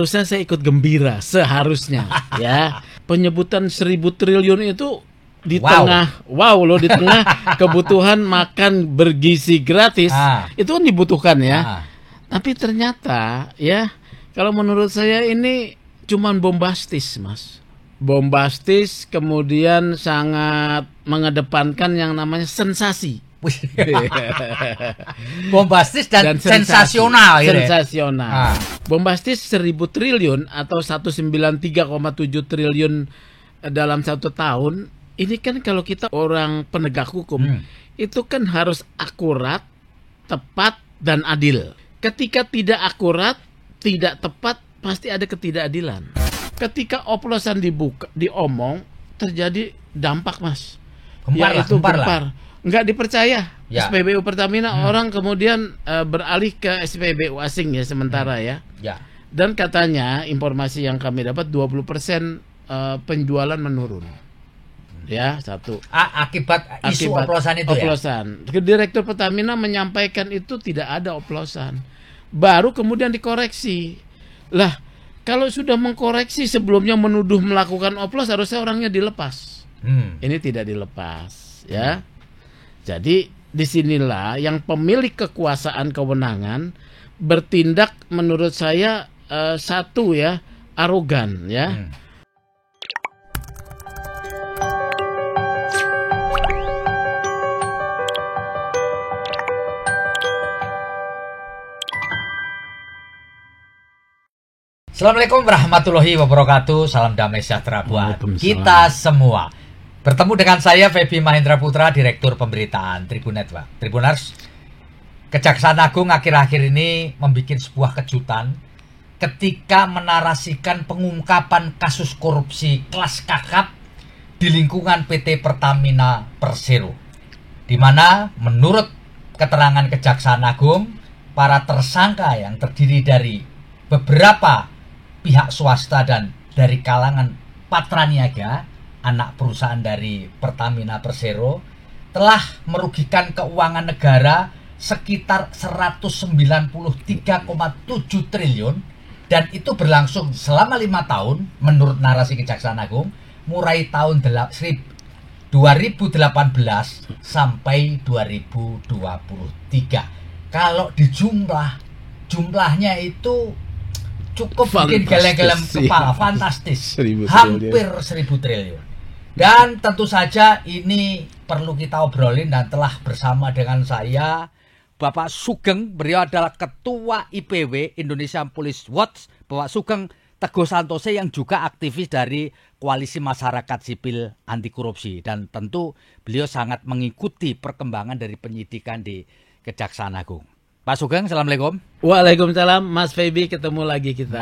Seharusnya saya ikut gembira, seharusnya ya. Penyebutan 1.000 triliun itu di tengah di tengah kebutuhan makan bergizi gratis itu kan dibutuhkan ya. Tapi ternyata ya, kalau menurut saya ini cuman bombastis, Mas. Bombastis, kemudian sangat mengedepankan yang namanya sensasi. Bombastis dan sensasional. Sensasional. Bombastis 1.000 triliun atau 193,7 triliun dalam 1 tahun. Ini kan kalau kita orang penegak hukum itu kan harus akurat, tepat, dan adil. Ketika tidak akurat, tidak tepat, pasti ada ketidakadilan. Ketika oplosan diomong, terjadi dampak, Mas. Gempar. Nggak dipercaya SPBU Pertamina, orang kemudian beralih ke SPBU asing ya sementara ya. Dan katanya informasi yang kami dapat 20% penjualan menurun. Ya, satu. Akibat isu oplosan itu oplosan. Ya? Direktur Pertamina menyampaikan itu tidak ada oplosan. Baru kemudian dikoreksi. Lah, kalau sudah mengkoreksi sebelumnya menuduh melakukan oplos, harusnya orangnya dilepas. Ini tidak dilepas, ya. Jadi disinilah yang pemilik kekuasaan kewenangan bertindak menurut saya satu ya, arogan ya. Assalamualaikum warahmatullahi wabarakatuh. Salam damai sejahtera buat kita semua. Bertemu dengan saya Feby Mahendra Putra, Direktur Pemberitaan Tribun Network. Tribuners, Kejaksaan Agung akhir-akhir ini membuat sebuah kejutan ketika menarasikan pengungkapan kasus korupsi kelas kakap di lingkungan PT Pertamina Persero, di mana menurut keterangan Kejaksaan Agung, para tersangka yang terdiri dari beberapa pihak swasta dan dari kalangan Patraniaga, anak perusahaan dari Pertamina Persero, telah merugikan keuangan negara sekitar 193,7 triliun, dan itu berlangsung selama 5 tahun menurut narasi Kejaksaan Agung, mulai tahun 2018 sampai 2023. Kalau jumlahnya itu cukup bikin geleng-geleng kepala, fantastis. Hampir 1.000 triliun. Dan tentu saja ini perlu kita obrolin, dan telah bersama dengan saya Bapak Sugeng. Beliau adalah Ketua IPW Indonesia Police Watch, Bapak Sugeng Teguh Santoso, yang juga aktivis dari Koalisi Masyarakat Sipil Anti Korupsi. Dan tentu beliau sangat mengikuti perkembangan dari penyidikan di Kejaksaan Agung. Pak Sugeng, Assalamualaikum. Waalaikumsalam, Mas Feby, ketemu lagi kita.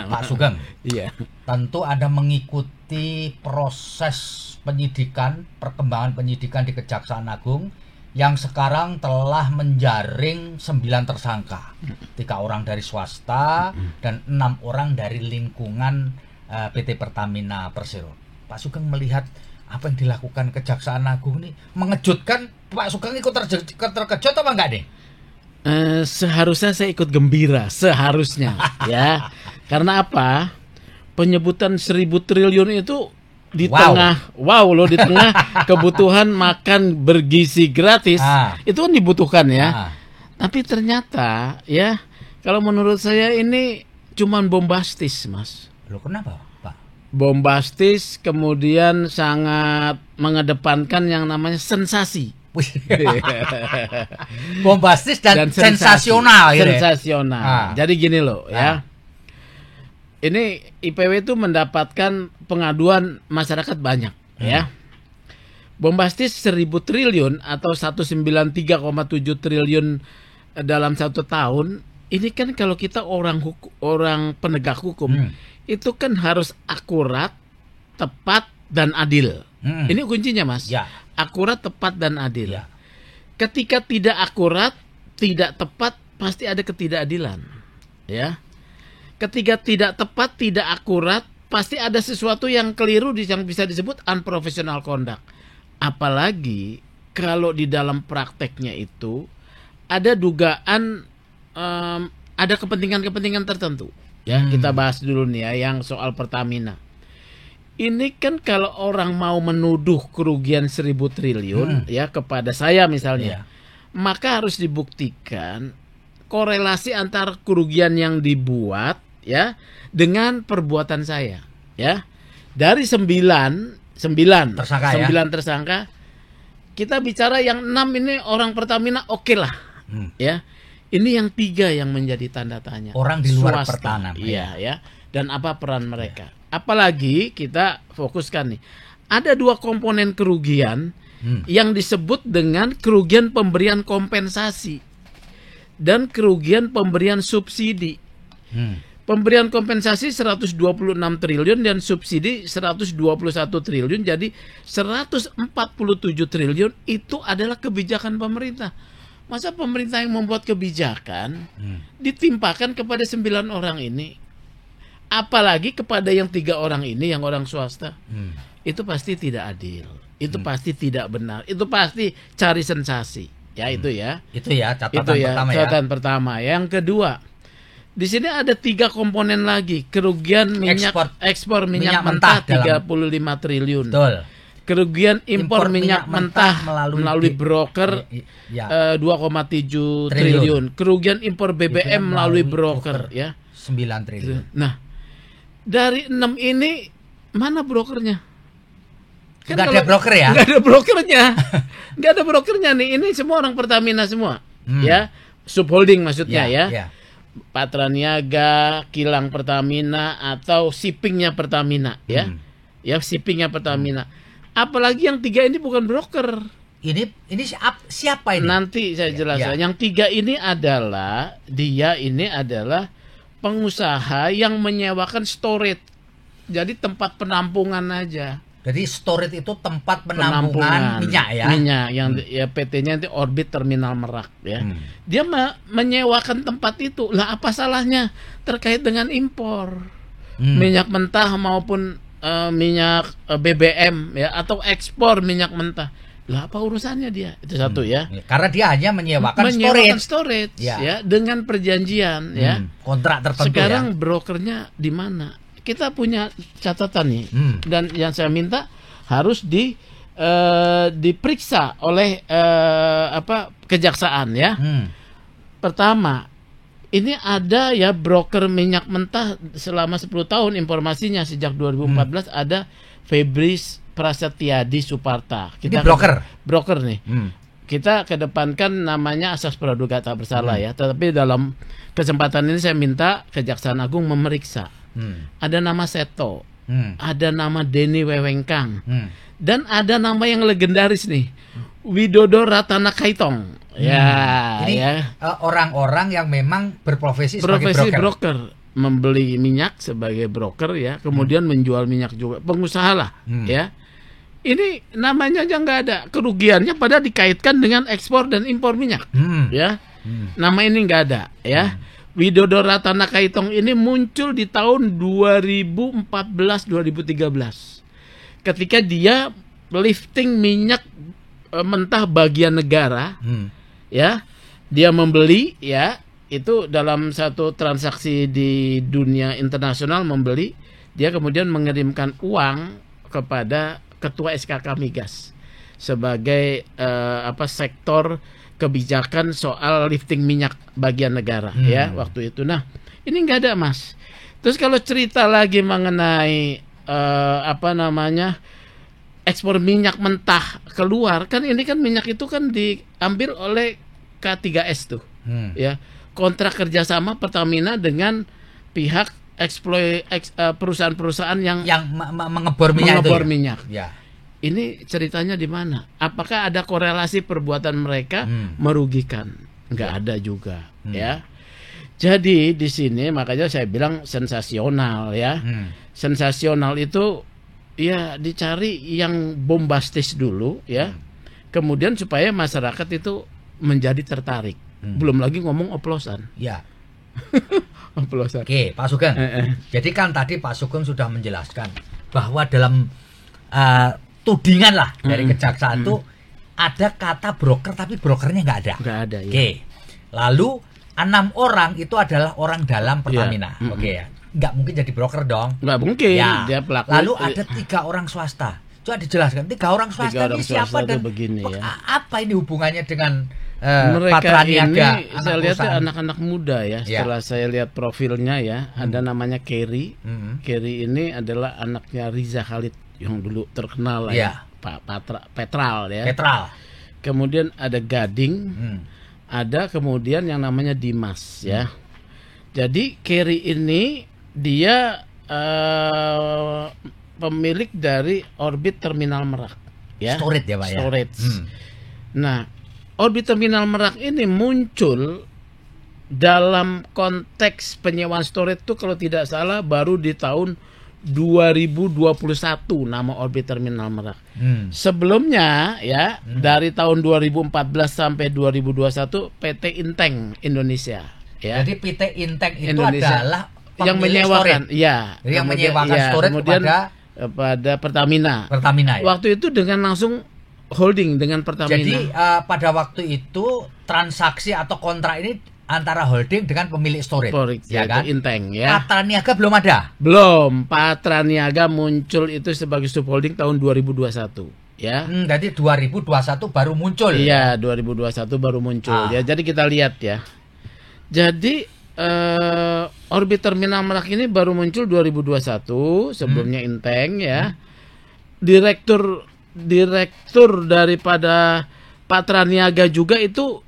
Pak Sugeng, iya. Tentu Anda mengikuti proses penyidikan, perkembangan penyidikan di Kejaksaan Agung yang sekarang telah menjaring 9 tersangka, 3 orang dari swasta dan 6 orang dari lingkungan PT Pertamina Persero. Pak Sugeng melihat apa yang dilakukan Kejaksaan Agung ini mengejutkan. Pak Sugeng ikut terkejut apa enggak nih? Seharusnya saya ikut gembira, seharusnya ya. Karena apa? Penyebutan 1.000 triliun itu di tengah di tengah kebutuhan makan bergizi gratis itu kan dibutuhkan ya. Tapi ternyata ya, kalau menurut saya ini cuman bombastis, Mas. Loh, kenapa, Pak? Bombastis, kemudian sangat mengedepankan yang namanya sensasi. Bombastis dan sensasional. Sensasional. Jadi gini loh ya. Ini IPW itu mendapatkan pengaduan masyarakat banyak ya. Bombastis 1.000 triliun atau 193,7 triliun dalam 1 tahun. Ini kan kalau kita orang penegak hukum itu kan harus akurat, tepat, dan adil. Ini kuncinya, Mas. Ya. Akurat, tepat, dan adil. Ya. Ketika tidak akurat, tidak tepat, pasti ada ketidakadilan. Ya. Ketika tidak tepat, tidak akurat, pasti ada sesuatu yang keliru, yang bisa disebut unprofessional conduct. Apalagi kalau di dalam prakteknya itu ada dugaan ada kepentingan-kepentingan tertentu. Ya, kita bahas dulu nih ya yang soal Pertamina. Ini kan kalau orang mau menuduh kerugian 1.000 triliun ya kepada saya misalnya, maka harus dibuktikan korelasi antara kerugian yang dibuat ya dengan perbuatan saya ya. Dari 9 tersangka, 9 tersangka, kita bicara yang 6 ini orang Pertamina oke lah ya. Ini yang 3 yang menjadi tanda tanya. Orang di luar swasta. Pertamina. Iya ya. Dan apa peran mereka? Apalagi kita fokuskan nih. Ada 2 komponen kerugian yang disebut dengan kerugian pemberian kompensasi dan kerugian pemberian subsidi. Pemberian kompensasi 126 triliun dan subsidi 121 triliun. Jadi 147 triliun itu adalah kebijakan pemerintah. Masa pemerintah yang membuat kebijakan ditimpakan kepada 9 orang ini, apalagi kepada yang 3 orang ini yang orang swasta, itu pasti tidak adil, itu pasti tidak benar, itu pasti cari sensasi, ya itu ya. Itu ya catatan pertama ya. Catatan pertama. Yang kedua, di sini ada 3 komponen lagi, kerugian ekspor minyak mentah 35 triliun. Betul. Kerugian impor minyak mentah melalui broker 2,7 triliun. Kerugian impor BBM melalui broker ya 9 triliun. Nah, dari 6 ini mana brokernya? Kan nggak ada broker ya? Nggak ada brokernya. Nggak ada brokernya nih. Ini semua orang Pertamina semua. Ya, subholding maksudnya ya. Patra Niaga, kilang Pertamina atau shippingnya Pertamina ya. Ya, shippingnya Pertamina. Apalagi yang 3 ini bukan broker. Ini siapa ini? Nanti saya jelaskan. Yang 3 ini adalah pengusaha yang menyewakan storage. Jadi tempat penampungan aja. Jadi storage itu tempat penampungan minyak ya. Minyak yang ya PT-nya nanti Orbit Terminal Merak ya. Dia menyewakan tempat itu. Lah apa salahnya terkait dengan impor minyak mentah maupun minyak BBM ya atau ekspor minyak mentah. Lah apa urusannya dia? Itu satu ya. Karena dia hanya menyewakan storage ya dengan perjanjian ya. Kontrak tertentu. Sekarang brokernya di mana? Kita punya catatan nih dan yang saya minta harus diperiksa oleh kejaksaan ya. Pertama, ini ada ya broker minyak mentah selama 10 tahun informasinya sejak 2014 ada Febris Prasetyadi Suparta. Ini broker nih. Kita kedepankan namanya asas praduga tak bersalah ya. Tetapi dalam kesempatan ini saya minta Kejaksaan Agung memeriksa. Ada nama Seto, ada nama Denny Wewengkang, dan ada nama yang legendaris nih, Widodo Ratana Kaitong. Ini orang-orang yang memang berprofesi sebagai broker. Membeli minyak sebagai broker ya, kemudian menjual minyak juga, pengusaha lah ya. Ini namanya aja nggak ada, kerugiannya pada dikaitkan dengan ekspor dan impor minyak ya. Nama ini nggak ada ya. Widodo Ratana Kaitong ini muncul di tahun 2014-2013 ketika dia lifting minyak mentah bagian negara ya, dia membeli ya, itu dalam satu transaksi di dunia internasional membeli, dia kemudian mengirimkan uang kepada ketua SKK Migas sebagai sektor kebijakan soal lifting minyak bagian negara ya waktu itu. Nah, ini nggak ada Mas. Terus kalau cerita lagi mengenai ekspor minyak mentah keluar, kan ini kan minyak itu kan diambil oleh K3S tuh ya, kontrak kerjasama Pertamina dengan pihak perusahaan-perusahaan yang mengebor minyak. Ya. Ini ceritanya di mana? Apakah ada korelasi perbuatan mereka merugikan? Nggak ada juga ya. Jadi di sini makanya saya bilang sensasional ya. Sensasional itu ya dicari yang bombastis dulu ya. Kemudian supaya masyarakat itu menjadi tertarik. Belum lagi ngomong oplosan. Ya. Oplosan. Oke, Pak Sugeng. Jadi kan tadi Pak Sugeng sudah menjelaskan bahwa dalam tudingan lah dari kejaksaan itu ada kata broker tapi brokernya nggak ada. Nggak ada. Ya. Oke. Lalu 6 orang itu adalah orang dalam Pertamina. Oke ya. nggak mungkin jadi broker dong. Nggak mungkin. Ya. Dia pelaku. Lalu ada 3 orang swasta. Coba dijelaskan 3 orang swasta ini siapa dan begini, ya. apa ini hubungannya dengan mereka Patra ini Niaga, saya lihat anak-anak muda ya. Setelah saya lihat profilnya ya, ada namanya Kerry. Kerry ini adalah anaknya Riza Khalid yang dulu terkenal lah ya. Pak Petral ya. Petral. Kemudian ada Gading. Ada kemudian yang namanya Dimas ya. Jadi Kerry ini dia pemilik dari Orbit Terminal Merak ya. Storage ya Pak ya. Storage. Nah, Orbit Terminal Merak ini muncul dalam konteks penyewaan storage itu kalau tidak salah baru di tahun 2021 nama Orbit Terminal Merak. Sebelumnya ya dari tahun 2014 sampai 2021 PT Inteng Indonesia ya. Jadi PT Inteng itu Indonesia adalah yang menyewakan ya, yang menyewakan storage kemudian kepada Pertamina. Pertamina ya. Waktu itu dengan langsung holding dengan Pertamina. Jadi pada waktu itu transaksi atau kontrak ini antara holding dengan pemilik storage, ya kan? Inteng ya. Patra Niaga belum ada. Belum. Patra Niaga muncul itu sebagai subholding tahun 2021 ya. Jadi 2021 baru muncul. Iya, 2021 baru muncul ya. Jadi kita lihat ya. Jadi Orbit Terminal Merak ini baru muncul 2021, sebelumnya Inteng ya. Direktur daripada Patra Niaga juga itu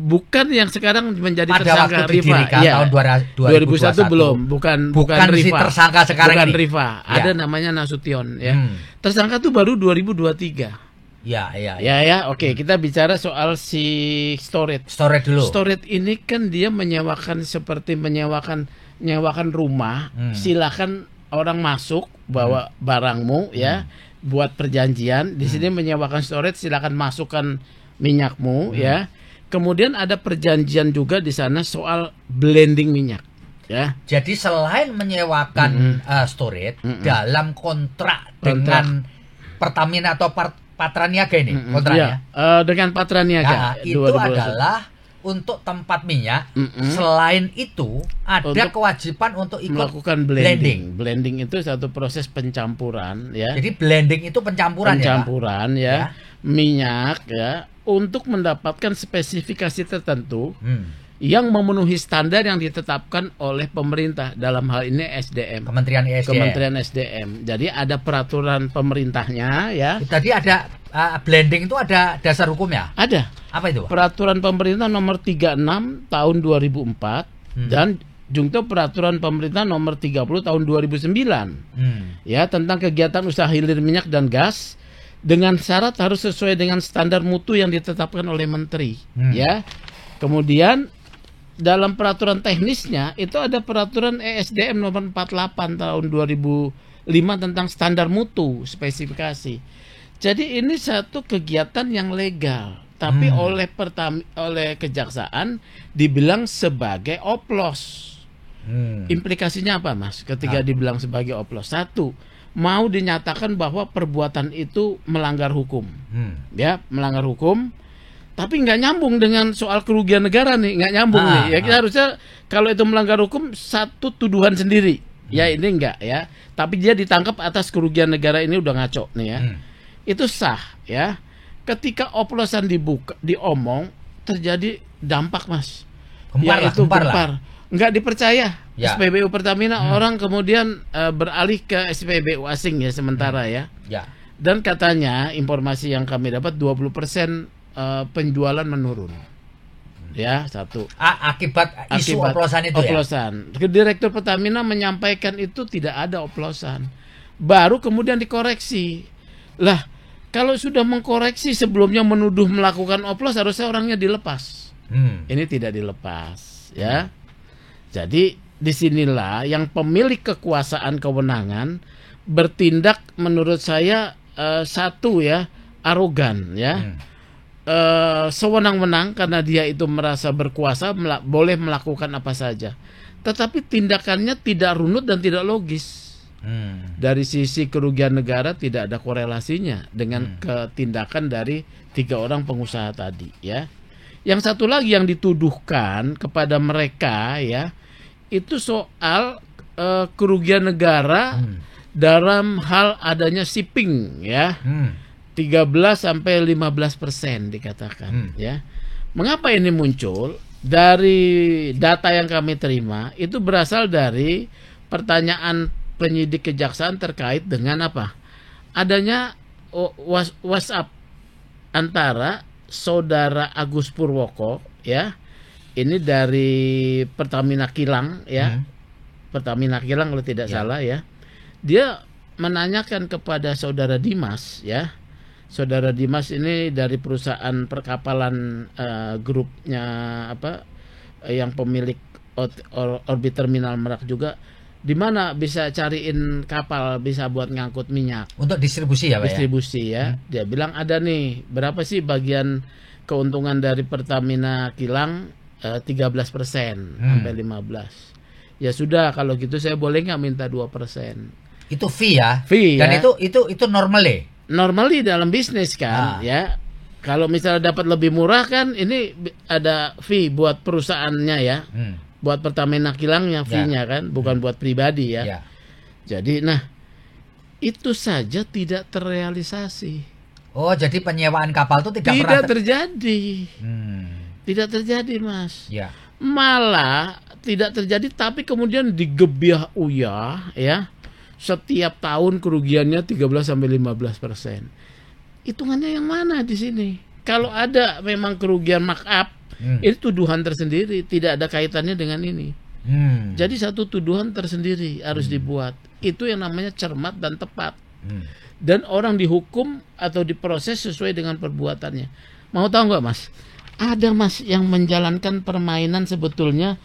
bukan yang sekarang menjadi pada tersangka waktu Riva ya, tahun 2021 belum, bukan si Riva. Tersangka sekarang bukan ini. Riva, ada namanya Nasution ya. Tersangka tuh baru 2023. Ya, oke, kita bicara soal si storage. Storage dulu. Storage ini kan dia menyewakan seperti menyewakan rumah. Silakan orang masuk bawa barangmu ya, buat perjanjian. Di sini menyewakan storage, silakan masukkan minyakmu ya. Kemudian ada perjanjian juga di sana soal blending minyak ya. Jadi selain menyewakan storage dalam kontrak dengan Pertamina atau Patra Niaga ini kontraknya. Dengan Patra Niaga. Itu adalah untuk tempat minyak. Selain itu ada untuk kewajiban untuk ikut melakukan blending. Blending itu satu proses pencampuran ya. Jadi blending itu pencampuran ya. Minyak ya untuk mendapatkan spesifikasi tertentu yang memenuhi standar yang ditetapkan oleh pemerintah, dalam hal ini SDM. Kementerian SDM. Jadi ada peraturan pemerintahnya ya. Tadi ada blending itu ada dasar hukumnya? Ada. Apa itu? Peraturan pemerintah nomor 36 tahun 2004 dan juga peraturan pemerintah nomor 30 tahun 2009. Ya, tentang kegiatan usaha hilir minyak dan gas dengan syarat harus sesuai dengan standar mutu yang ditetapkan oleh menteri ya. Kemudian dalam peraturan teknisnya itu ada peraturan ESDM nomor 48 tahun 2005 tentang standar mutu spesifikasi. Jadi ini satu kegiatan yang legal, tapi oleh kejaksaan dibilang sebagai oplos. Implikasinya apa, Mas? Ketika dibilang sebagai oplos, satu, mau dinyatakan bahwa perbuatan itu melanggar hukum, ya, melanggar hukum. Tapi nggak nyambung dengan soal kerugian negara nih, nggak nyambung nih. Ya kita harusnya kalau itu melanggar hukum satu tuduhan sendiri. Ya ini enggak ya. Tapi dia ditangkap atas kerugian negara, ini udah ngaco nih ya. Itu sah ya. Ketika oplosan diomong terjadi dampak, Mas. Gempar. Nggak dipercaya ya. SPBU Pertamina orang kemudian beralih ke SPBU asing ya sementara ya. Dan katanya informasi yang kami dapat 20% penjualan menurun ya, satu akibat isu oplosan itu ya. Direktur Pertamina menyampaikan itu tidak ada oplosan, baru kemudian dikoreksi lah. Kalau sudah mengkoreksi sebelumnya menuduh melakukan oplos, harusnya orangnya dilepas. Ini tidak dilepas ya. Jadi disinilah yang pemilik kekuasaan kewenangan bertindak menurut saya satu ya, arogan ya. Sewenang-wenang karena dia itu merasa berkuasa, boleh melakukan apa saja. Tetapi tindakannya tidak runut dan tidak logis. Dari sisi kerugian negara tidak ada korelasinya dengan ketindakan dari 3 orang pengusaha tadi ya. Yang satu lagi yang dituduhkan kepada mereka ya, itu soal kerugian negara dalam hal adanya shipping ya. 13 sampai 15% dikatakan ya. Mengapa ini muncul? Dari data yang kami terima itu berasal dari pertanyaan penyidik kejaksaan terkait dengan apa? Adanya WhatsApp antara saudara Agus Purwoko ya. Ini dari Pertamina Kilang ya. Pertamina Kilang kalau tidak salah ya. Dia menanyakan kepada saudara Dimas ya. Saudara Dimas ini dari perusahaan perkapalan grupnya yang pemilik Orbit Terminal Merak juga, di mana bisa cariin kapal bisa buat ngangkut minyak untuk distribusi ya Pak? Distribusi ya. Dia bilang ada nih, berapa sih bagian keuntungan dari Pertamina Kilang? 13% sampai 15%. Ya sudah, kalau gitu saya boleh nggak minta 2%? Itu fee ya? Fee. Dan ya. itu normal ya? Normally dalam bisnis kan ya. Kalau misalnya dapat lebih murah kan ini ada fee buat perusahaannya ya. Buat Pertamina Kilangnya fee-nya kan, bukan buat pribadi ya. Jadi itu saja tidak terrealisasi. Oh, jadi penyewaan kapal itu tidak pernah terjadi. Tidak terjadi, Mas. Ya. Malah tidak terjadi, tapi kemudian digebiah uyah ya. Setiap tahun kerugiannya 13-15%. Hitungannya yang mana di sini? Kalau ada memang kerugian markup, itu tuduhan tersendiri, tidak ada kaitannya dengan ini. Jadi satu tuduhan tersendiri harus dibuat. Itu yang namanya cermat dan tepat. Dan orang dihukum atau diproses sesuai dengan perbuatannya. Mau tahu nggak, Mas? Ada, Mas, yang menjalankan permainan sebetulnya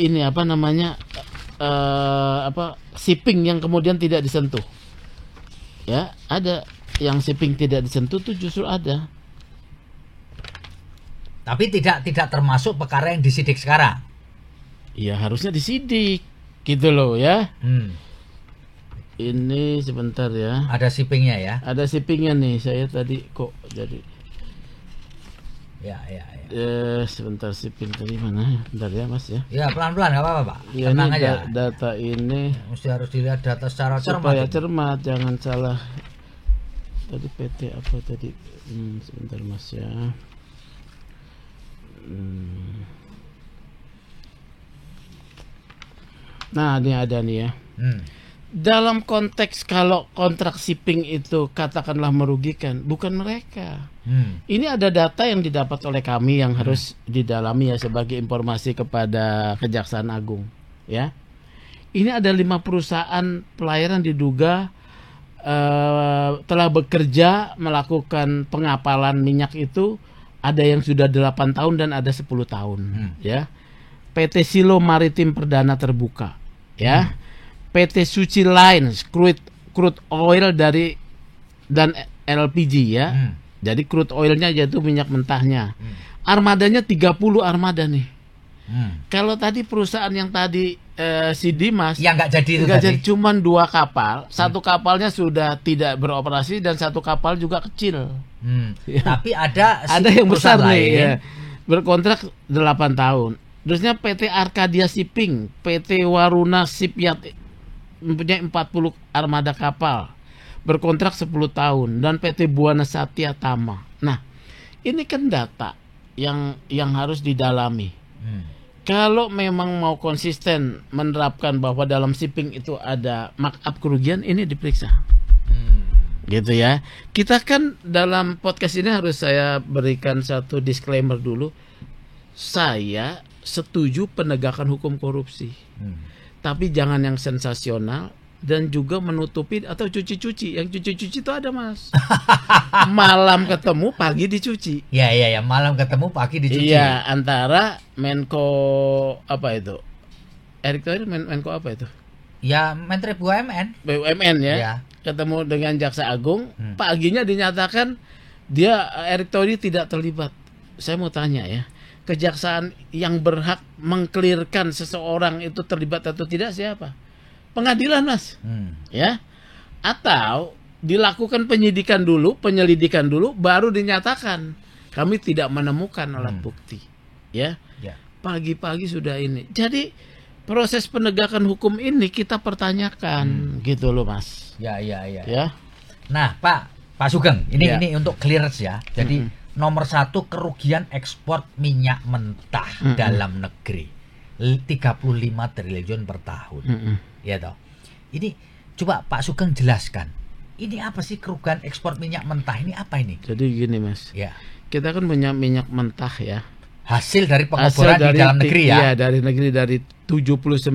ini apa namanya? Shipping yang kemudian tidak disentuh. Ya, ada yang shipping tidak disentuh tuh justru ada. Tapi tidak termasuk perkara yang disidik sekarang. Iya, harusnya disidik gitu loh ya. Ini sebentar ya. Ada shippingnya ya. Ada shippingnya nih. Saya tadi kok jadi. Ya. Sebentar, shipping tadi mana? Bentar ya, Mas ya. Ya, pelan-pelan nggak apa-apa, Pak. Ya, tenang ini aja. Data ini Mesti harus dilihat data secara supaya cermat. jangan salah. Tadi PT apa tadi? Sebentar, Mas ya. Nah, ini ada nih ya. Dalam konteks kalau kontrak shipping itu katakanlah merugikan, bukan mereka. Ini ada data yang didapat oleh kami yang harus didalami ya sebagai informasi kepada Kejaksaan Agung ya. Ini ada 5 perusahaan pelayaran diduga telah bekerja melakukan pengapalan minyak itu, ada yang sudah 8 tahun dan ada 10 tahun ya. PT Silo Maritim Perdana Terbuka ya. PT Suci Lines crude oil dan LPG ya. Jadi crude oilnya yaitu minyak mentahnya. Armadanya 30 armada nih. Kalau tadi perusahaan yang tadi si Dimas yang nggak jadi itu jadi cuman 2 kapal, satu kapalnya sudah tidak beroperasi dan satu kapal juga kecil. Ya. Tapi ada yang besar nih ya. Berkontrak 8 tahun. Terusnya PT Arcadia Shipping, PT Waruna Shipyard mempunyai 40 armada kapal, berkontrak 10 tahun, dan PT Buana Satya Tama. Nah, ini kan data yang harus didalami. Kalau memang mau konsisten menerapkan bahwa dalam shipping itu ada markup kerugian, ini diperiksa. Gitu ya. Kita kan dalam podcast ini harus saya berikan satu disclaimer dulu. Saya setuju penegakan hukum korupsi. Tapi jangan yang sensasional dan juga menutupi atau cuci-cuci. Yang cuci-cuci itu ada, Mas. Malam ketemu, pagi dicuci. Ya, malam ketemu, pagi dicuci. Iya, antara Menko apa itu? Erick Thohir Menko apa itu? Ya, Menteri BUMN ya. Ya. Ketemu dengan Jaksa Agung, paginya dinyatakan Erick Thohir tidak terlibat. Saya mau tanya ya. Kejaksaan yang berhak mengklirkan seseorang itu terlibat atau tidak siapa? Pengadilan, Mas. Ya. Atau dilakukan penyelidikan dulu, baru dinyatakan kami tidak menemukan alat bukti. Ya. Pagi-pagi sudah ini. Jadi proses penegakan hukum ini kita pertanyakan gitu loh Mas. Ya. Ya. Nah, Pak Sugeng, ini untuk clearance ya. Jadi nomor 1 kerugian ekspor minyak mentah dalam negeri 35 triliun per tahun. Ya toh. Ini coba Pak Sugeng jelaskan. Ini apa sih kerugian ekspor minyak mentah ini apa ini? Jadi gini Mas. Ya. Kita kan punya minyak mentah ya. Hasil dari pengoboran di dalam negeri ya. Iya, dari negeri dari 79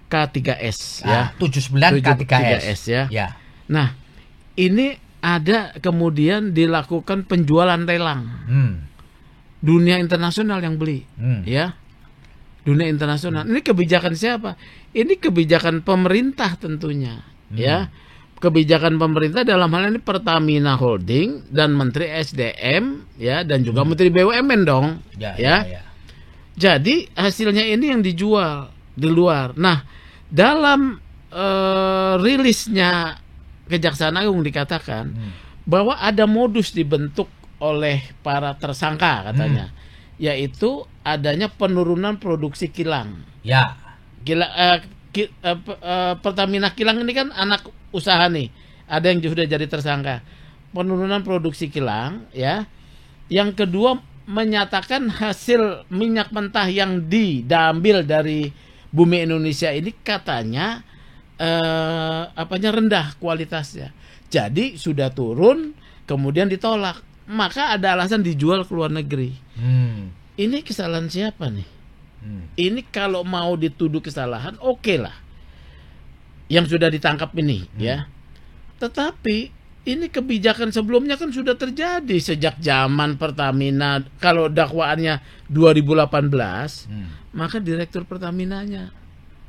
K3S ya. 79 K3S ya. Ya. Nah, ini ada kemudian dilakukan penjualan lelang. Dunia internasional yang beli, ya. Dunia internasional. Ini kebijakan siapa? Ini kebijakan pemerintah tentunya, ya. Kebijakan pemerintah dalam hal ini Pertamina Holding dan Menteri SDM, ya, dan juga Menteri BUMN dong, ya. Jadi hasilnya ini yang dijual di luar. Nah, dalam rilisnya Kejaksaan Agung dikatakan bahwa ada modus dibentuk oleh para tersangka katanya, yaitu adanya penurunan produksi kilang. Ya. Pertamina Kilang ini kan anak usaha nih, ada yang sudah jadi tersangka. Penurunan produksi kilang, ya. Yang kedua menyatakan hasil minyak mentah yang diambil dari bumi Indonesia ini katanya rendah kualitasnya. Jadi sudah turun, kemudian ditolak. Maka ada alasan dijual ke luar negeri. Ini kesalahan siapa nih? Ini kalau mau dituduh kesalahan, oke lah. Yang sudah ditangkap ini, ya. Tetapi ini kebijakan sebelumnya kan sudah terjadi sejak zaman Pertamina. Kalau dakwaannya 2018, maka direktur Pertaminanya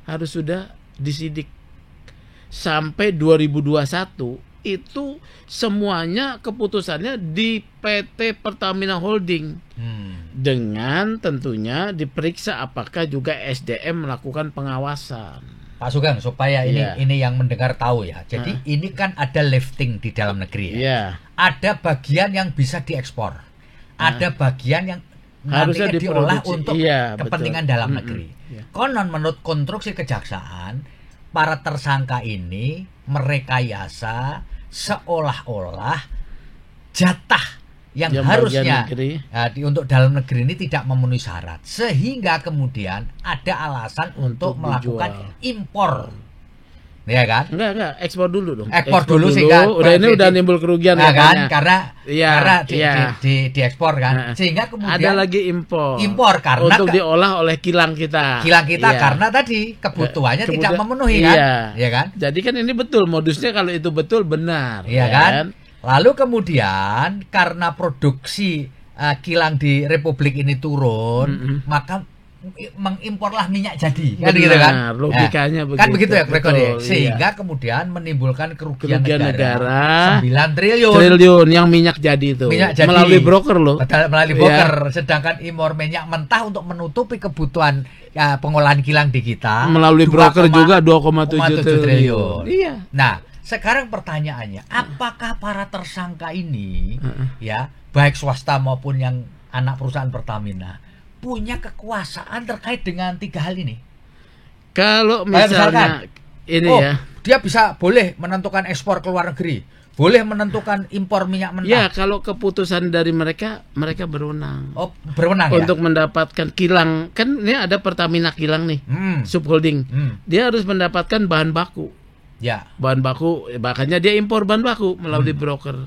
harus sudah disidik. Sampai 2021 itu semuanya keputusannya di PT Pertamina Holding. Dengan tentunya diperiksa apakah juga SDM melakukan pengawasan. Pak Sugeng, supaya ini yang mendengar tahu ya. Jadi ini kan ada lifting di dalam negeri ya. Ada bagian yang bisa diekspor. Ada bagian yang harusnya diolah untuk kepentingan dalam negeri. Konon menurut konstruksi kejaksaan, para tersangka ini merekayasa seolah-olah jatah yang harusnya untuk dalam negeri ini tidak memenuhi syarat, sehingga kemudian ada alasan untuk melakukan impor, ya kan? Enggak, ekspor dulu dong. Ekspor dulu sehingga udah nimbul kerugian kan? Karena diekspor kan, sehingga kemudian ada lagi impor karena untuk diolah oleh kilang kita karena tadi kebutuhannya tidak memenuhi kan, ya kan? Jadi kan ini betul modusnya, kalau itu betul benar, ya kan? Lalu kemudian karena produksi kilang di Republik ini turun, maka mengimporlah minyak jadi, kan gitu kan? Logikanya begitu. Kan begitu ya, sehingga kemudian menimbulkan kerugian negara 9 triliun yang minyak jadi itu. Jadi, melalui broker loh. Melalui broker. Sedangkan impor minyak mentah untuk menutupi kebutuhan pengolahan kilang di kita melalui broker juga 2,7 triliun. Iya. Nah, sekarang pertanyaannya, apakah para tersangka ini ya, baik swasta maupun yang anak perusahaan Pertamina, punya kekuasaan terkait dengan 3 hal ini? Kalau misalkan dia bisa boleh menentukan ekspor ke luar negeri, boleh menentukan impor minyak mentah. Ya, kalau keputusan dari mereka berwenang. Berwenang untuk mendapatkan kilang. Kan ini ada Pertamina Kilang nih, subholding. Dia harus mendapatkan bahan baku. Ya. Bahan baku, makanya dia impor bahan baku melalui broker.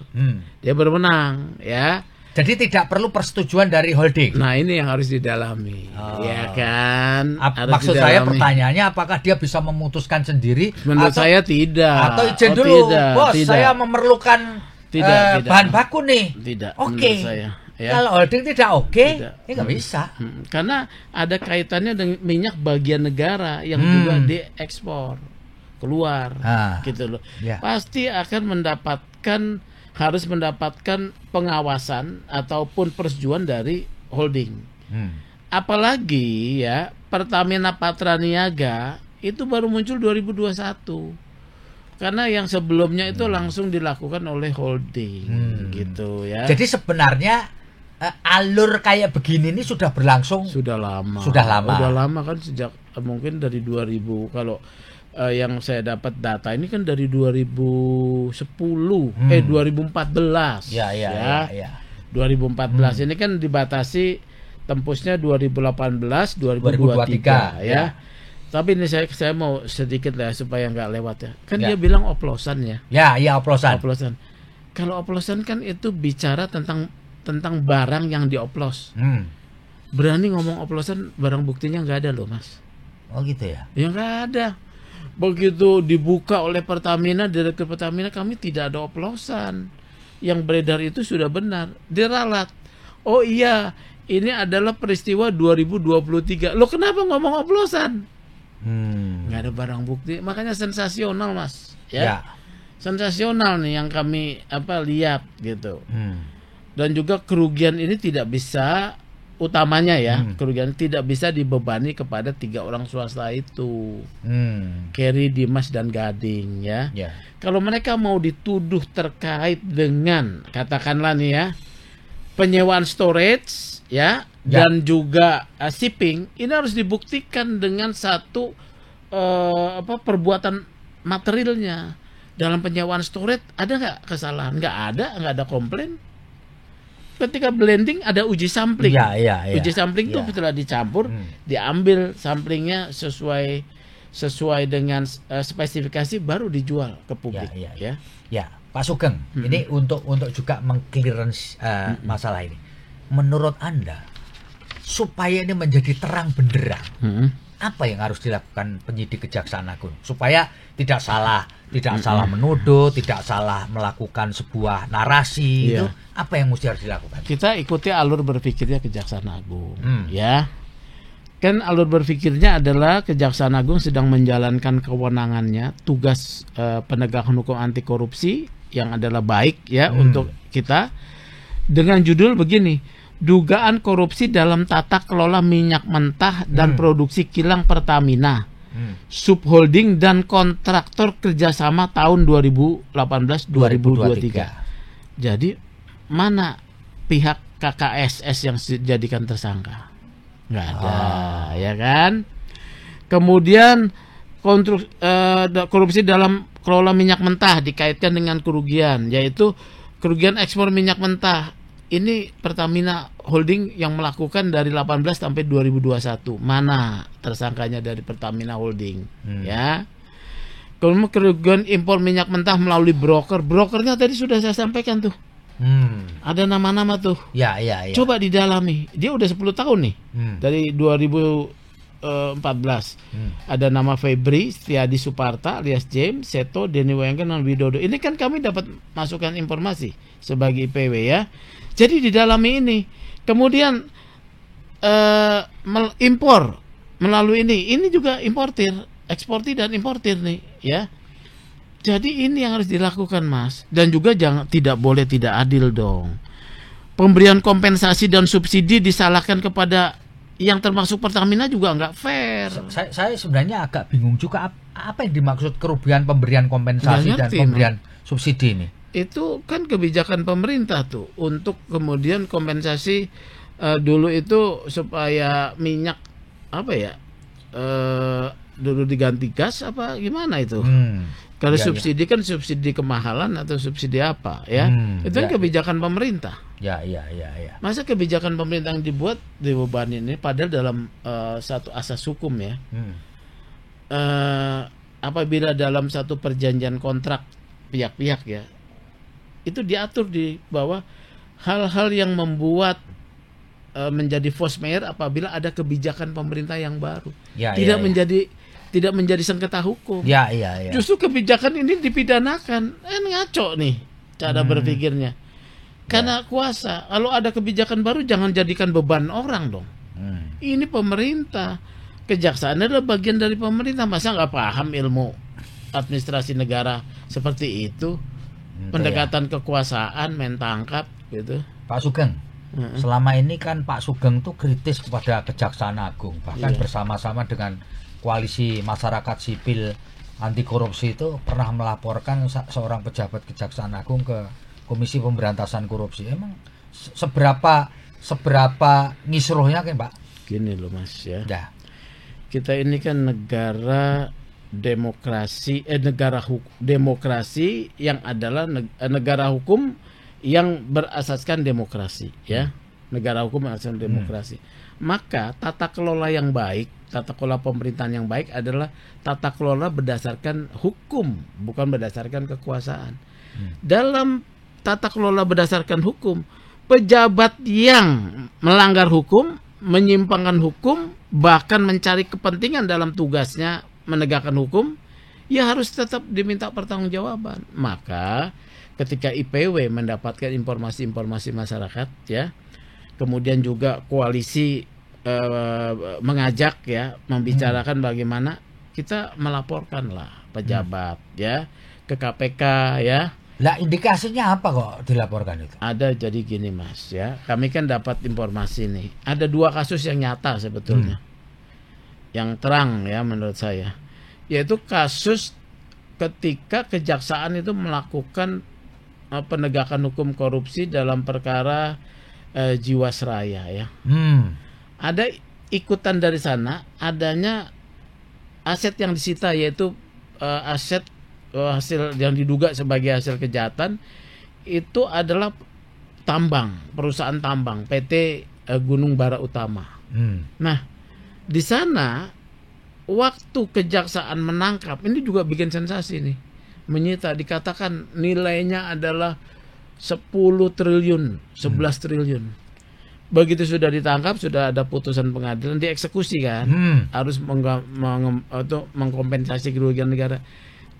Dia berwenang, ya. Jadi tidak perlu persetujuan dari holding. Nah, ini yang harus didalami, ya kan? Maksud saya pertanyaannya, apakah dia bisa memutuskan sendiri? Menurut saya tidak. Atau izin dulu, bos, saya memerlukan bahan baku nih. Tidak. Oke. Ya. Kalau holding tidak ya nggak bisa. Karena ada kaitannya dengan minyak bagian negara yang juga diekspor keluar, gitu loh. Ya. Pasti akan harus mendapatkan pengawasan ataupun persetujuan dari holding. Apalagi ya Pertamina Patraniaga itu baru muncul 2021. Karena yang sebelumnya itu langsung dilakukan oleh holding, gitu ya. Jadi sebenarnya alur kayak begini ini sudah berlangsung sudah lama. Sudah lama kan sejak mungkin dari 2000 kalau yang saya dapat data ini kan dari 2010 2014 ya. 2014 ini kan dibatasi tembusnya 2018 2023 ya. Tapi ini saya mau sedikit lah supaya nggak lewat ya. Kan dia bilang oplosan ya. Ya oplosan. Kalau oplosan kan itu bicara tentang barang yang dioplos. Berani ngomong oplosan, barang buktinya nggak ada loh, Mas. Oh gitu ya? Ya nggak ada. Begitu dibuka oleh Pertamina, direktur Pertamina, kami tidak ada oplosan. Yang beredar itu sudah benar, diralat. Oh iya, ini adalah peristiwa 2023. Lo kenapa ngomong oplosan? Nggak ada barang bukti, makanya sensasional, Mas. Ya. Sensasional nih yang kami lihat gitu. Dan juga kerugian ini tidak bisa, utamanya ya, kerugian tidak bisa dibebani kepada 3 orang swasta itu, Kerry, Dimas, dan Gading ya. Kalau mereka mau dituduh terkait dengan katakanlah nih ya, penyewaan storage ya, dan juga shipping, ini harus dibuktikan dengan satu perbuatan materialnya. Dalam penyewaan storage ada nggak kesalahan? Nggak ada komplain. Ketika blending ada uji sampling. Uji sampling itu setelah dicampur, diambil samplingnya sesuai dengan spesifikasi, baru dijual ke publik. Ya, Pak Sugeng, ini untuk juga mengclearance masalah ini. Menurut Anda, supaya ini menjadi terang benderang, apa yang harus dilakukan penyidik Kejaksaan Agung supaya tidak salah menuduh, tidak salah melakukan sebuah narasi itu, apa yang mesti harus dilakukan? Kita ikuti alur berpikirnya Kejaksaan Agung, ya. Kan alur berpikirnya adalah Kejaksaan Agung sedang menjalankan kewenangannya, tugas penegakan hukum anti korupsi yang adalah baik ya untuk kita, dengan judul begini: dugaan korupsi dalam tata kelola minyak mentah dan produksi kilang Pertamina, subholding dan kontraktor kerjasama tahun 2018-2023. Jadi mana pihak KKSS yang dijadikan tersangka? Nggak ada, ya kan? Kemudian korupsi dalam kelola minyak mentah dikaitkan dengan kerugian, yaitu kerugian ekspor minyak mentah. Ini Pertamina Holding yang melakukan dari 18 sampai 2021. Mana tersangkanya dari Pertamina Holding? Ya. Kemudian kerugian impor minyak mentah melalui broker. Brokernya tadi sudah saya sampaikan tuh. Ada nama-nama tuh. Ya. Coba didalami. Dia udah 10 tahun nih. Dari 2014. Ada nama Febri, Setiadi Suparta, alias James, Seto, Denny Wengken, dan Widodo. Ini kan kami dapat masukan informasi sebagai IPW ya. Jadi didalami ini. Kemudian impor melalui ini juga importir, eksportir dan importir nih ya. Jadi ini yang harus dilakukan, Mas. Dan juga tidak boleh tidak adil dong. Pemberian kompensasi dan subsidi disalahkan kepada yang termasuk Pertamina juga nggak fair. Saya sebenarnya agak bingung juga apa yang dimaksud kerugian pemberian kompensasi dan pemberian subsidi ini. Itu kan kebijakan pemerintah tuh untuk kemudian kompensasi dulu itu supaya minyak dulu diganti gas apa gimana itu. Kalau subsidi kan subsidi kemahalan atau subsidi apa ya. Itu kan kebijakan pemerintah. Ya. Masa kebijakan pemerintah yang dibuat dibebani ini padahal dalam satu asas hukum ya. Apabila dalam satu perjanjian kontrak pihak-pihak ya, itu diatur di bawah hal-hal yang membuat menjadi force majeure apabila ada kebijakan pemerintah yang baru. Tidak menjadi sengketa hukum. Ya. Justru kebijakan ini dipidanakan. Ngaco nih cara berpikirnya. Karena kuasa. Kalau ada kebijakan baru jangan jadikan beban orang dong. Ini pemerintah. Kejaksaan adalah bagian dari pemerintah. Masa nggak paham ilmu administrasi negara seperti itu? Pendekatan kekuasaan, main tangkap gitu. Pak Sugeng, selama ini kan Pak Sugeng tuh kritis kepada Kejaksaan Agung, bahkan bersama-sama dengan koalisi masyarakat sipil anti korupsi itu pernah melaporkan seorang pejabat Kejaksaan Agung ke Komisi Pemberantasan Korupsi. Emang seberapa seberapa ngisruhnya kan Pak? Gini loh Mas ya. Ya. Kita ini kan negara demokrasi, demokrasi yang adalah negara hukum yang berasaskan demokrasi ya. Negara hukum berasaskan demokrasi. Maka tata kelola yang baik, tata kelola pemerintahan yang baik adalah tata kelola berdasarkan hukum, bukan berdasarkan kekuasaan. Dalam tata kelola berdasarkan hukum, pejabat yang melanggar hukum, menyimpangkan hukum, bahkan mencari kepentingan dalam tugasnya menegakkan hukum, ya harus tetap diminta pertanggungjawaban. Maka ketika IPW mendapatkan informasi-informasi masyarakat ya, kemudian juga koalisi mengajak ya, membicarakan bagaimana kita melaporkanlah pejabat ya ke KPK ya. Lah indikasinya apa kok dilaporkan itu? Ada, jadi gini Mas ya, kami kan dapat informasi nih. Ada 2 kasus yang nyata sebetulnya, yang terang ya menurut saya, yaitu kasus ketika kejaksaan itu melakukan penegakan hukum korupsi dalam perkara Jiwasraya ya. Ada ikutan dari sana adanya aset yang disita, yaitu aset hasil yang diduga sebagai hasil kejahatan itu adalah tambang, perusahaan tambang PT Gunung Bara Utama. Nah, di sana waktu kejaksaan menangkap, ini juga bikin sensasi nih, menyita, dikatakan nilainya adalah 10 triliun, 11 triliun. Begitu sudah ditangkap, sudah ada putusan pengadilan, dieksekusi kan, harus mengkompensasi kerugian negara.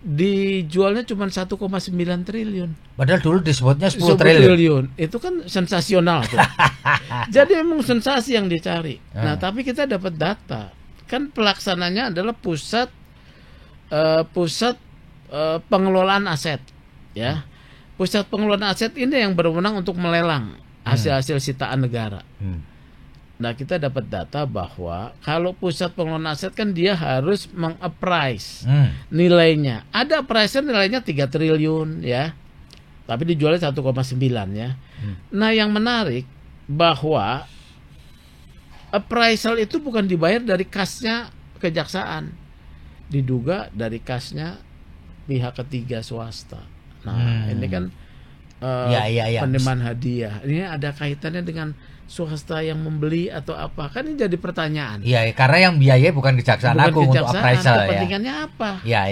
Dijualnya cuma 1,9 triliun. Padahal dulu disebutnya 10 triliun. Itu kan sensasional tuh. Jadi memang sensasi yang dicari. Nah, tapi kita dapat data. Kan pelaksananya adalah pusat pengelolaan aset ya. Pusat pengelolaan aset ini yang berwenang untuk melelang hasil-hasil sitaan negara. Nah, kita dapat data bahwa kalau pusat pengelolaan aset kan dia harus meng-appraise nilainya. Ada appraisal nilainya 3 triliun ya. Tapi dijualnya 1,9 ya. Nah, yang menarik bahwa appraisal itu bukan dibayar dari kasnya kejaksaan. Diduga dari kasnya pihak ketiga swasta. Nah, ini kan penerimaan hadiah. Ini ada kaitannya dengan swasta yang membeli atau apa? Kan ini jadi pertanyaan. Iya, karena yang biaya bukan kejaksaan agung untuk appraisal ya. Kepentingannya apa? Ya,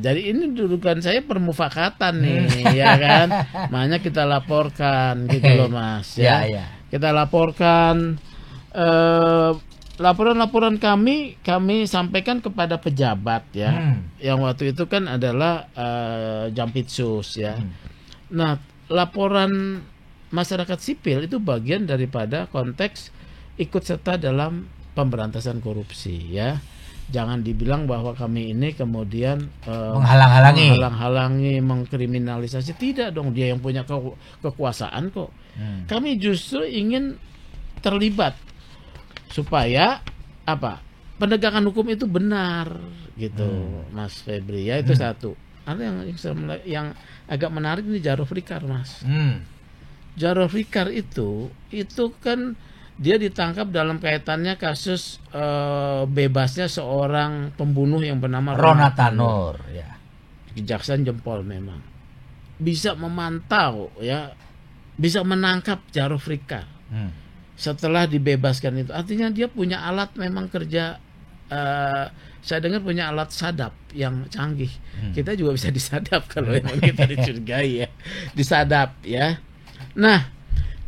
jadi ini dudukan saya permufakatan nih, ya kan? Makanya kita laporkan gitu loh, Mas. Ya. Kita laporkan laporan-laporan kami sampaikan kepada pejabat ya. Yang waktu itu kan adalah Jampitsus ya. Nah, laporan masyarakat sipil itu bagian daripada konteks ikut serta dalam pemberantasan korupsi ya. Jangan dibilang bahwa kami ini kemudian menghalang-halangi, mengkriminalisasi. Tidak dong, dia yang punya kekuasaan kok. Kami justru ingin terlibat supaya apa? Penegakan hukum itu benar gitu, Mas Febri ya. Itu satu. Ada yang agak menarik ini Jarod Rikar, Mas. Jarod Rikar itu kan dia ditangkap dalam kaitannya kasus bebasnya seorang pembunuh yang bernama Ronald Tanur ya. Kejaksaan jempol memang bisa memantau ya, bisa menangkap Jarod Rikar setelah dibebaskan itu. Artinya dia punya alat, memang kerja saya dengar punya alat sadap yang canggih. Kita juga bisa disadap kalau memang kita dicurigai ya, disadap ya. Nah,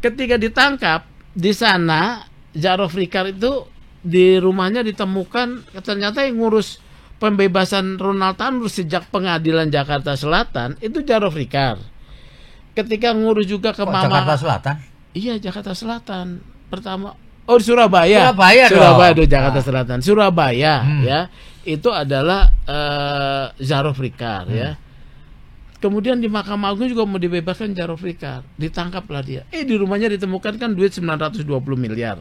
ketika ditangkap di sana, Jarod Rikar itu di rumahnya ditemukan ternyata yang ngurus pembebasan Ronald Tanur sejak pengadilan Jakarta Selatan itu Jarod Rikar. Ketika ngurus juga ke Jakarta Selatan? Iya, Jakarta Selatan. Pertama, di Surabaya. Jakarta Selatan. Surabaya ya. Itu adalah Jarod Rikar ya. Kemudian di Mahkamah Agung juga mau dibebaskan Jarod Rikar. Ditangkaplah dia. Di rumahnya ditemukan kan duit 920 miliar.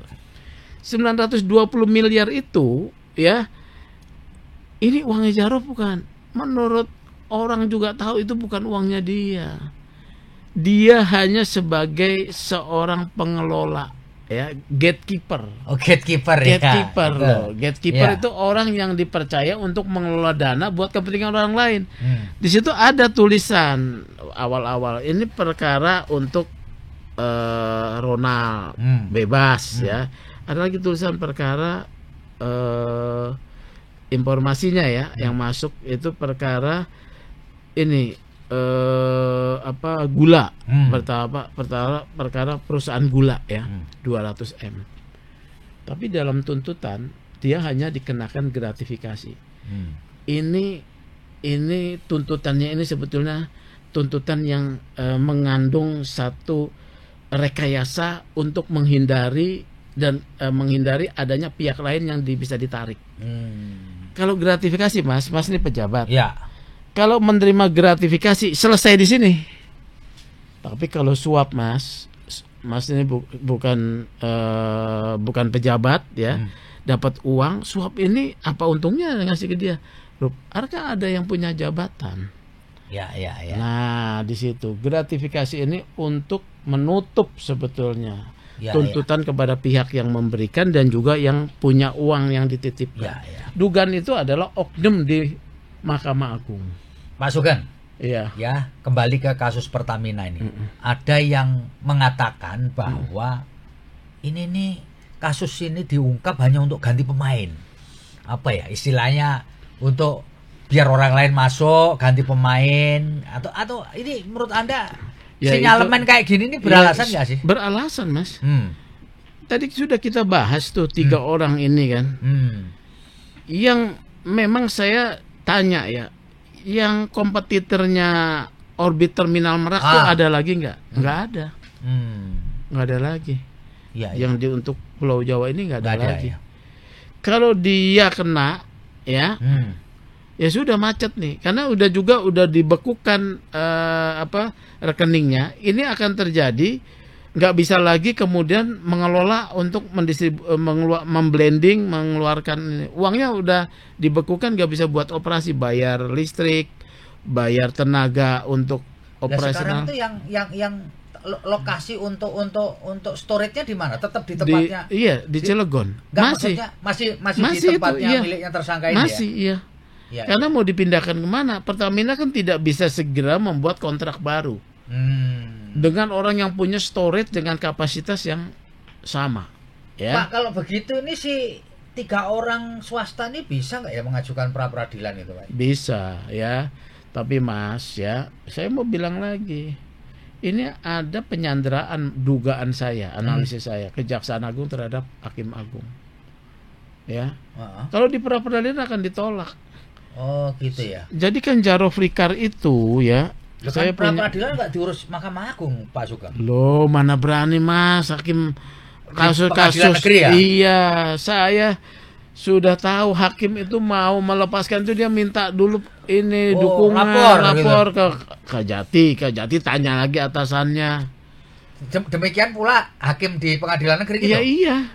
920 miliar itu ya, ini uangnya Jarod bukan. Menurut orang juga tahu itu bukan uangnya dia. dia hanya sebagai seorang pengelola, ya, gatekeeper. Oh, gatekeeper ya. Gatekeeper loh. Gatekeeper Ya. itu orang yang dipercaya untuk mengelola dana buat kepentingan orang lain. Di situ ada tulisan awal-awal ini perkara untuk Ronald bebas ya. Ada lagi tulisan perkara informasinya ya yang masuk itu perkara ini gula. Perkara perusahaan gula ya, 200 M. Tapi dalam tuntutan dia hanya dikenakan gratifikasi. Ini tuntutannya ini sebetulnya tuntutan yang mengandung satu rekayasa untuk menghindari adanya pihak lain yang bisa ditarik. Kalau gratifikasi, Mas ini pejabat. Ya. Kalau menerima gratifikasi selesai di sini. Tapi kalau suap, Mas ini bukan pejabat ya, dapat uang, suap ini apa untungnya ngasih ke dia? Artinya ada yang punya jabatan. Ya. Nah, di situ gratifikasi ini untuk menutup sebetulnya tuntutan kepada pihak yang memberikan dan juga yang punya uang yang dititipkan. Dugaan itu adalah oknum di Mahkamah Agung. Pak Sugeng. Iya. Ya, kembali ke kasus Pertamina ini. Ada yang mengatakan bahwa ini nih kasus ini diungkap hanya untuk ganti pemain. Apa ya istilahnya, untuk biar orang lain masuk ganti pemain atau ini menurut Anda sinyalemen kayak gini ini beralasan nggak sih? Beralasan, Mas. Tadi sudah kita bahas tuh 3 orang ini kan. Yang memang saya tanya ya, yang kompetitornya Orbit Terminal Merak tuh ada lagi nggak? Nggak ada. Nggak ada lagi. Yang untuk Pulau Jawa ini nggak ada lagi. Ya. Kalau dia kena ya, ya sudah macet nih. Karena udah dibekukan rekeningnya. Ini akan terjadi, nggak bisa lagi kemudian mengelola untuk memblending, mengeluarkan uangnya udah dibekukan, nggak bisa buat operasi, bayar listrik, bayar tenaga untuk operasional. Sekarang itu yang lokasi untuk storage-nya di mana? Tetap di tempatnya? Di Cilegon. Masih di tempatnya miliknya tersangka ini. Masih iya. Karena mau dipindahkan kemana? Pertamina kan tidak bisa segera membuat kontrak baru. Dengan orang yang punya storage dengan kapasitas yang sama, ya. Pak, kalau begitu ini si 3 orang swasta ini bisa nggak ya mengajukan pra peradilan itu, Pak? Bisa, ya. Tapi Mas, ya, saya mau bilang lagi, ini ada penyanderaan dugaan saya, analisis saya, Kejaksaan Agung terhadap Hakim Agung, ya. Kalau di pra peradilan akan ditolak. Oh, gitu ya. Jadi kan Jaro Frikar itu, ya. Saya pra peradilan nggak diurus Mahkamah Agung, Pak Sugeng. Loh, mana berani Mas, hakim kasus-kasus. Ya? Iya, saya sudah tahu hakim itu mau melepaskan itu dia minta dulu ini dukungan, lapor gitu. Kejati tanya lagi atasannya. Demikian pula hakim di pengadilan negeri gitu. Iya.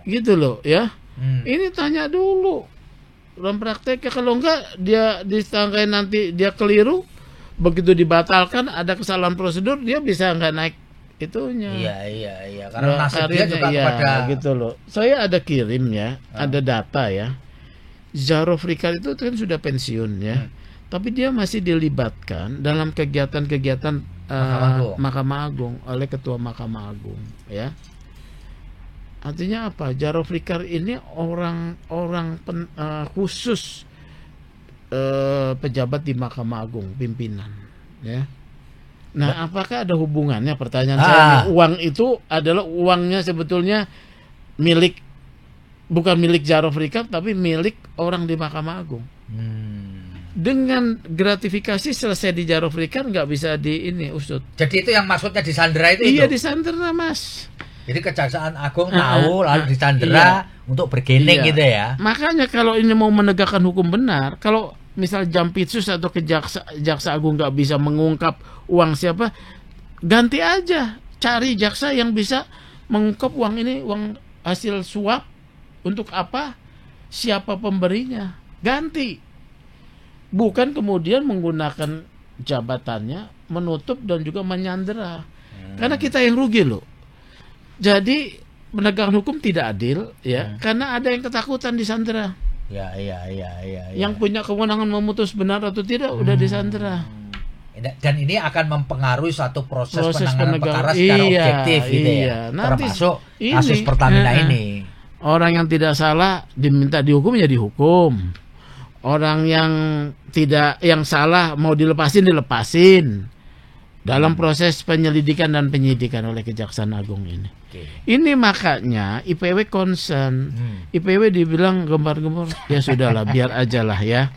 Gitu loh, ya. Ini tanya dulu. Dalam prakteknya kalau enggak dia disangkain nanti dia keliru. Begitu dibatalkan ada kesalahan prosedur, dia bisa nggak naik itunya. Iya. Karena nasib dia juga kepada gitu loh. Saya ada kirim ya, ada data ya. Jaro Frikar itu kan sudah pensiun ya, tapi dia masih dilibatkan dalam kegiatan-kegiatan Mahkamah Agung oleh Ketua Mahkamah Agung, ya. Artinya apa? Jaro Frikar ini orang khusus. Pejabat di Mahkamah Agung, pimpinan, ya. Nah, apakah ada hubungannya? Pertanyaan saya nih, uang itu adalah uangnya sebetulnya bukan milik Jaro Frikar, tapi milik orang di Mahkamah Agung. Dengan gratifikasi selesai di Jaro Frikar nggak bisa usut. Jadi itu yang maksudnya disandera itu? Iya, disandera, Mas. Jadi Kejaksaan Agung tahu lalu disandera untuk bergening gitu ya. Makanya kalau ini mau menegakkan hukum benar, kalau misal Jampitsus atau Jaksa Agung nggak bisa mengungkap uang siapa, ganti aja, cari jaksa yang bisa mengungkap uang ini, uang hasil suap, untuk apa, siapa pemberinya, ganti. Bukan kemudian menggunakan jabatannya menutup dan juga menyandera. Karena kita yang rugi loh. Jadi penegakan hukum tidak adil ya, karena ada yang ketakutan disandera. Ya. Yang punya kewenangan memutus benar atau tidak udah disandera. Dan ini akan mempengaruhi satu proses penanganan perkara secara objektif gitu ya. Nanti termasuk kasus Pertamina ini. Orang yang tidak salah diminta dihukum ya dihukum. Orang yang salah mau dilepasin dalam proses penyelidikan dan penyidikan oleh Kejaksaan Agung ini. Ini makanya IPW concern. IPW dibilang gembar-gembor, ya sudahlah biar aja lah ya.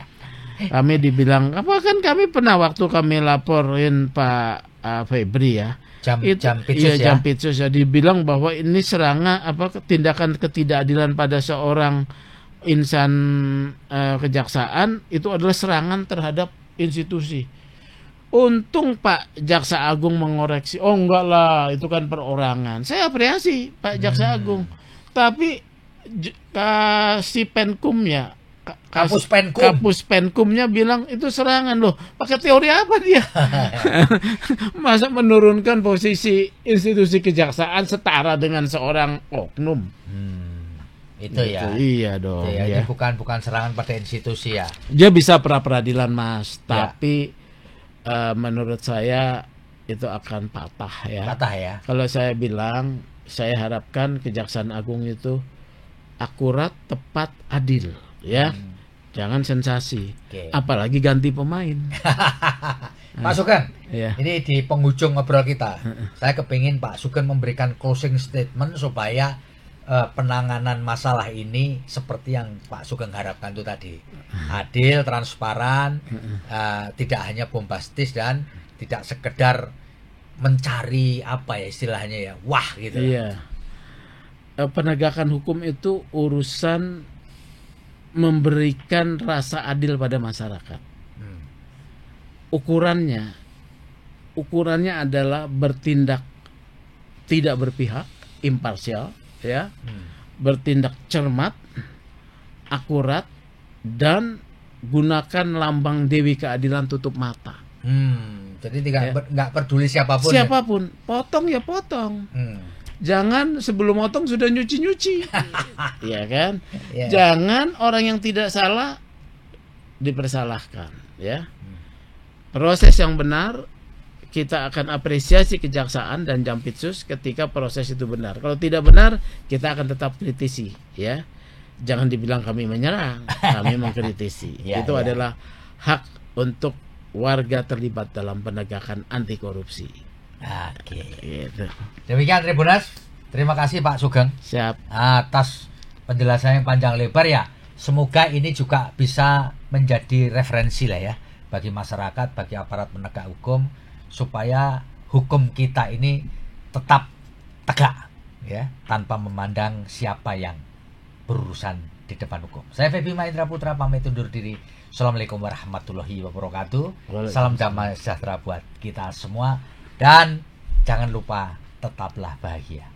Kami dibilang apa, kan kami pernah waktu kami laporin Pak Febri ya. Jampitsus ya, dibilang bahwa ini serangan tindakan ketidakadilan pada seorang insan kejaksaan itu adalah serangan terhadap institusi. Untung Pak Jaksa Agung mengoreksi. Oh enggak lah, itu kan perorangan. Saya apresiasi Pak Jaksa Agung. Tapi si Penkumnya, Kapus Penkumnya bilang itu serangan loh. Pakai teori apa dia? Masa menurunkan posisi institusi kejaksaan setara dengan seorang oknum? Itu ya. Iya dong. Itu ya. Ini bukan serangan pada institusi ya. Dia bisa pra-peradilan Mas, tapi menurut saya itu akan patah ya. Kalau saya bilang, saya harapkan Kejaksaan Agung itu akurat, tepat, adil ya. Jangan sensasi. Apalagi ganti pemain. Pak Sugeng, ya. Ini di penghujung ngobrol kita. Saya kepingin Pak Sugeng memberikan closing statement supaya penanganan masalah ini seperti yang Pak Sugeng harapkan itu tadi, adil, transparan, tidak hanya bombastis dan tidak sekedar mencari apa ya istilahnya ya, wah gitu. Iya. Penegakan hukum itu urusan memberikan rasa adil pada masyarakat. Ukurannya adalah bertindak tidak berpihak, imparsial. Ya, bertindak cermat, akurat, dan gunakan lambang Dewi Keadilan tutup mata. Jadi nggak peduli siapapun. Siapapun, potong ya potong. Jangan sebelum potong sudah nyuci, ya kan? Jangan orang yang tidak salah dipersalahkan. Ya, proses yang benar. Kita akan apresiasi Kejaksaan dan Jampitsus ketika proses itu benar. Kalau tidak benar, kita akan tetap kritisi, ya. Jangan dibilang kami menyerang, kami mengkritisi. Itu adalah hak untuk warga terlibat dalam penegakan anti korupsi. Oke. Gitu. Demikian Tribuners. Terima kasih Pak Sugeng. Siap. Atas penjelasan yang panjang lebar ya. Semoga ini juga bisa menjadi referensi lah ya bagi masyarakat, bagi aparat penegak hukum, supaya hukum kita ini tetap tegak ya, tanpa memandang siapa yang berurusan di depan hukum. Saya Feby Mahendra Putra pamit undur diri. Assalamualaikum warahmatullahi wabarakatuh. Salam damai sejahtera buat kita semua, dan jangan lupa tetaplah bahagia.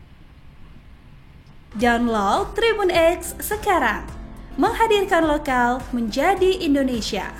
Download Tribun X sekarang, menghadirkan lokal menjadi Indonesia.